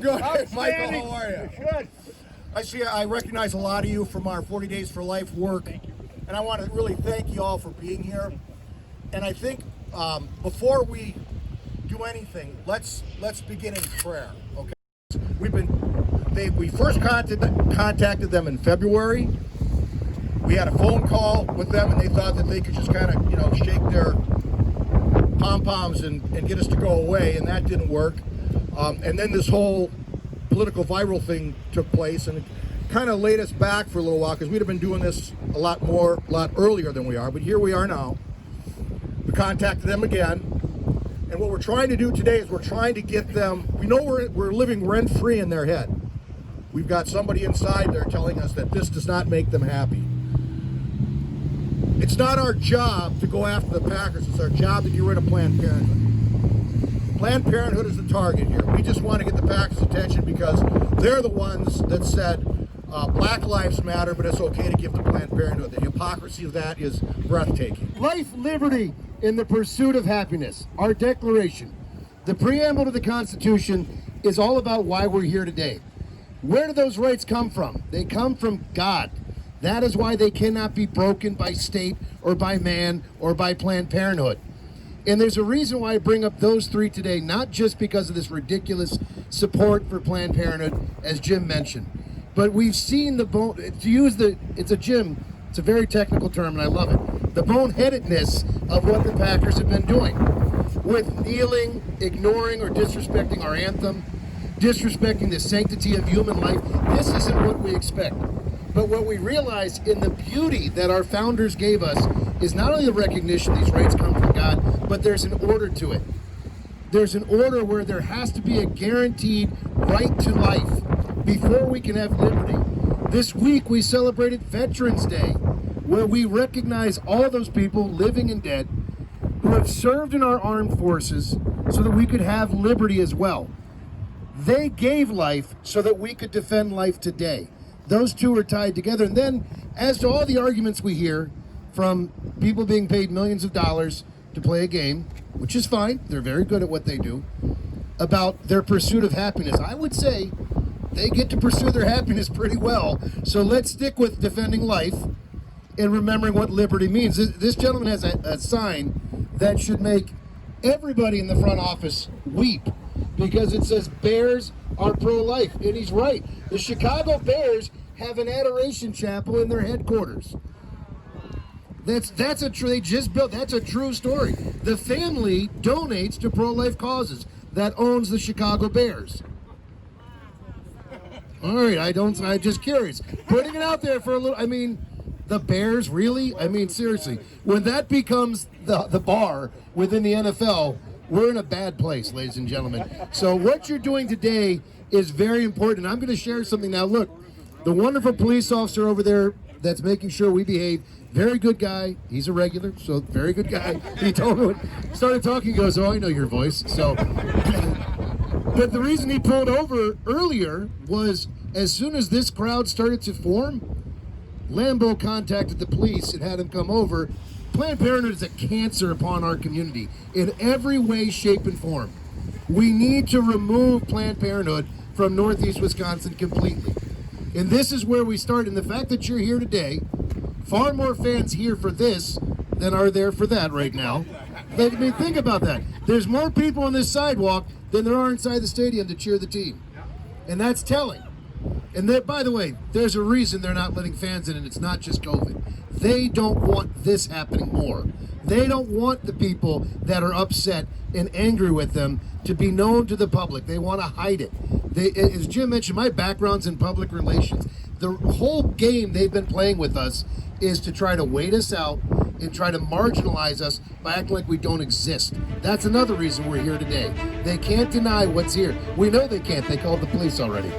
good. Hey, Michael, how are you? Good. I recognize a lot of you from our 40 Days for Life work. Thank you. And I want to really thank you all for being here. And I think before we do anything, let's begin in prayer, okay? We first contacted them in February. We had a phone call with them, and they thought that they could just kind of, shake their pom-poms and get us to go away, and that didn't work. And then this whole political viral thing took place, and it kind of laid us back for a little while because we'd have been doing this a lot earlier than we are. But here we are now. We contacted them again, and what we're trying to do today is we're trying to get them. We know we're living rent-free in their head. We've got somebody inside there telling us that this does not make them happy. It's not our job to go after the Packers. It's our job to get rid of Planned Parenthood. Planned Parenthood is the target here. We just want to get the Packers' attention because they're the ones that said Black Lives Matter, but it's okay to give to Planned Parenthood. The hypocrisy of that is breathtaking. Life, liberty, in the pursuit of happiness. Our declaration, the preamble to the Constitution, is all about why we're here today. Where do those rights come from? They come from God. That is why they cannot be broken by state or by man or by Planned Parenthood. And there's a reason why I bring up those three today, not just because of this ridiculous support for Planned Parenthood, as Jim mentioned, but we've seen the it's a very technical term and I love it, the boneheadedness of what the Packers have been doing with kneeling, ignoring or disrespecting our anthem, disrespecting the sanctity of human life. This isn't what we expect. But what we realize in the beauty that our founders gave us is not only the recognition these rights come from God, but there's an order to it. There's an order where there has to be a guaranteed right to life before we can have liberty. This week we celebrated Veterans Day, where we recognize all those people, living and dead, who have served in our armed forces so that we could have liberty as well. They gave life so that we could defend life today. Those two are tied together. And then, as to all the arguments we hear from people being paid millions of dollars to play a game, which is fine, they're very good at what they do, about their pursuit of happiness, I would say they get to pursue their happiness pretty well. So let's stick with defending life and remembering what liberty means. This gentleman has a sign that should make everybody in the front office weep, because it says Bears are pro-life, and he's right. The Chicago Bears have an adoration chapel in their headquarters. That's a true story. The family donates to pro-life causes that owns the Chicago Bears. All right, I'm just curious. Putting it out there for a little, the Bears, really? Seriously. When that becomes the bar within the NFL, we're in a bad place, ladies and gentlemen. So what you're doing today is very important. I'm going to share something now. Look, the wonderful police officer over there that's making sure we behave, very good guy. He's a regular, so very good guy. He told me, started talking, he goes, "Oh, I know your voice." So, but the reason he pulled over earlier was as soon as this crowd started to form, Lambeau contacted the police and had him come over. Planned Parenthood is a cancer upon our community in every way, shape, and form. We need to remove Planned Parenthood from Northeast Wisconsin completely. And this is where we start. And the fact that you're here today, far more fans here for this than are there for that right now. Think about that. There's more people on this sidewalk than there are inside the stadium to cheer the team. And that's telling. And that, by the way, there's a reason they're not letting fans in, and it's not just COVID. They don't want this happening more. They don't want the people that are upset and angry with them to be known to the public. They want to hide it. As Jim mentioned, my background's in public relations. The whole game they've been playing with us is to try to wait us out and try to marginalize us by acting like we don't exist. That's another reason we're here today. They can't deny what's here. We know they can't. They called the police already.